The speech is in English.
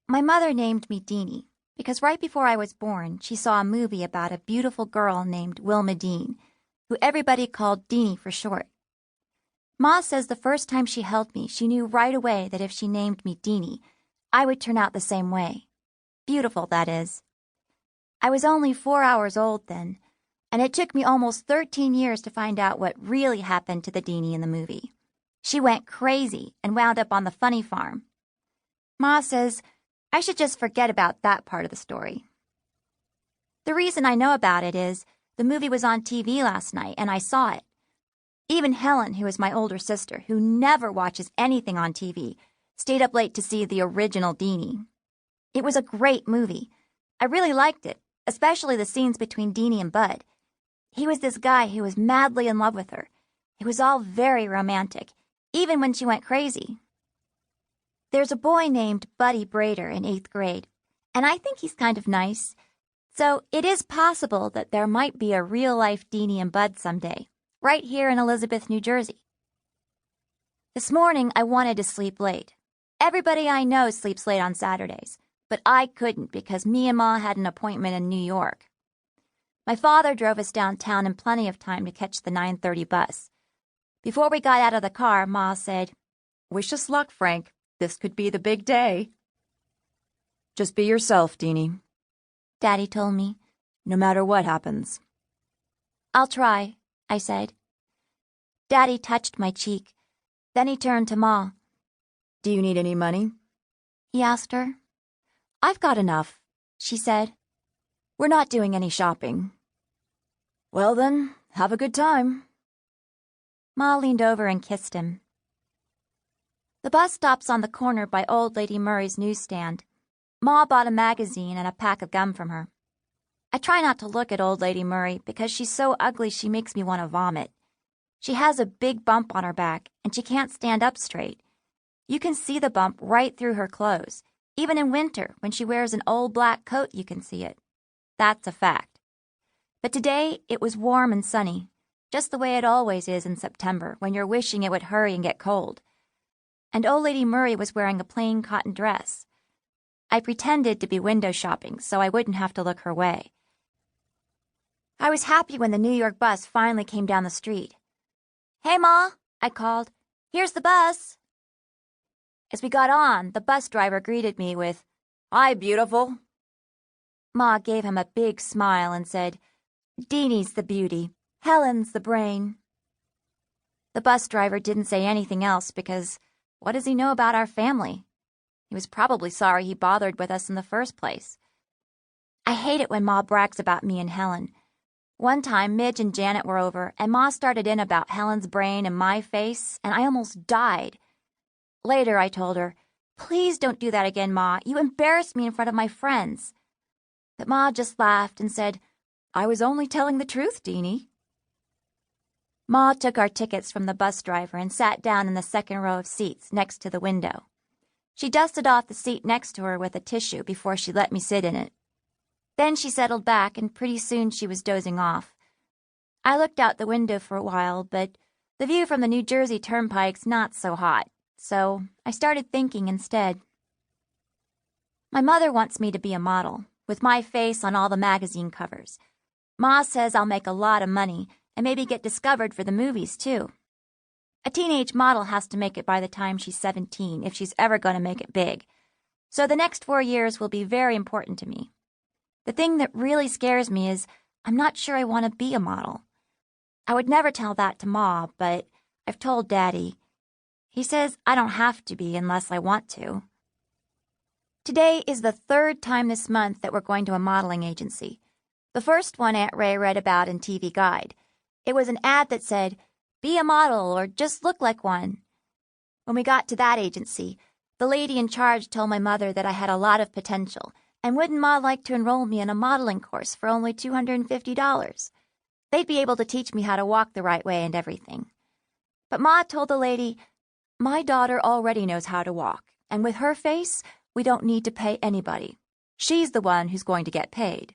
My mother named me Deenie because right before I was born, she saw a movie about a beautiful girl named Wilma Dean, who everybody called Deenie for short. Ma says the first time she held me, she knew right away that if she named me Deenie, I would turn out the same way. Beautiful, that is. I was only 4 hours old then, and it took me almost 13 years to find out what really happened to the Deenie in the movie. She went crazy and wound up on the funny farm. Ma says I should just forget about that part of the story. The reason I know about it is the movie was on TV last night and I saw it. Even Helen, who is my older sister, who never watches anything on TV, stayed up late to see the original Deenie. It was a great movie. I really liked it, especially the scenes between Deenie and Bud. He was this guy who was madly in love with her. It was all very romantic, even when she went crazy. There's a boy named Buddy Brader in 8th grade, and I think he's kind of nice. So it is possible that there might be a real-life Deenie and Bud someday, right here in Elizabeth, New Jersey. This morning, I wanted to sleep late. Everybody I know sleeps late on Saturdays, but I couldn't because me and Ma had an appointment in New York. My father drove us downtown in plenty of time to catch the 9:30 bus. Before we got out of the car, Ma said, "Wish us luck, Frank. This could be the big day." "Just be yourself, Deenie," Daddy told me, "no matter what happens." "I'll try," I said. Daddy touched my cheek. Then he turned to Ma. "Do you need any money?" he asked her. "I've got enough," she said. "We're not doing any shopping." "Well then, have a good time." Ma leaned over and kissed him. The bus stops on the corner by Old Lady Murray's newsstand. Ma bought a magazine and a pack of gum from her. I try not to look at Old Lady Murray because she's so ugly she makes me want to vomit. She has a big bump on her back and she can't stand up straight. You can see the bump right through her clothes. Even in winter, when she wears an old black coat, you can see it. That's a fact. But today, it was warm and sunny, just the way it always is in September when you're wishing it would hurry and get cold. And Old Lady Murray was wearing a plain cotton dress. I pretended to be window shopping so I wouldn't have to look her way. I was happy when the New York bus finally came down the street. "Hey, Ma," I called. "Here's the bus." As we got on, the bus driver greeted me with, "Hi, beautiful." Ma gave him a big smile and said, "Deenie's the beauty. Helen's the brain." The bus driver didn't say anything else because what does he know about our family? He was probably sorry he bothered with us in the first place. I hate it when Ma brags about me and Helen. One time, Midge and Janet were over, and Ma started in about Helen's brain and my face, and I almost died. Later, I told her, "Please don't do that again, Ma. You embarrassed me in front of my friends." But Ma just laughed and said, "I was only telling the truth, Deenie." Ma took our tickets from the bus driver and sat down in the second row of seats next to the window. She dusted off the seat next to her with a tissue before she let me sit in it. Then she settled back, and pretty soon she was dozing off. I looked out the window for a while, but the view from the New Jersey Turnpike's not so hot, so I started thinking instead. My mother wants me to be a model, with my face on all the magazine covers. Ma says I'll make a lot of money, and maybe get discovered for the movies, too. A teenage model has to make it by the time she's 17, if she's ever going to make it big. So the next 4 years will be very important to me. The thing that really scares me is I'm not sure I want to be a model. I would never tell that to Ma, but I've told Daddy. He says I don't have to be unless I want to. Today is the 3rd time this month that we're going to a modeling agency. The first one Aunt Ray read about in TV Guide. It was an ad that said, "Be a model or just look like one." When we got to that agency, the lady in charge told my mother that I had a lot of potential, and wouldn't Ma like to enroll me in a modeling course for only $250? They'd be able to teach me how to walk the right way and everything. But Ma told the lady, "My daughter already knows how to walk, and with her face, we don't need to pay anybody. She's the one who's going to get paid."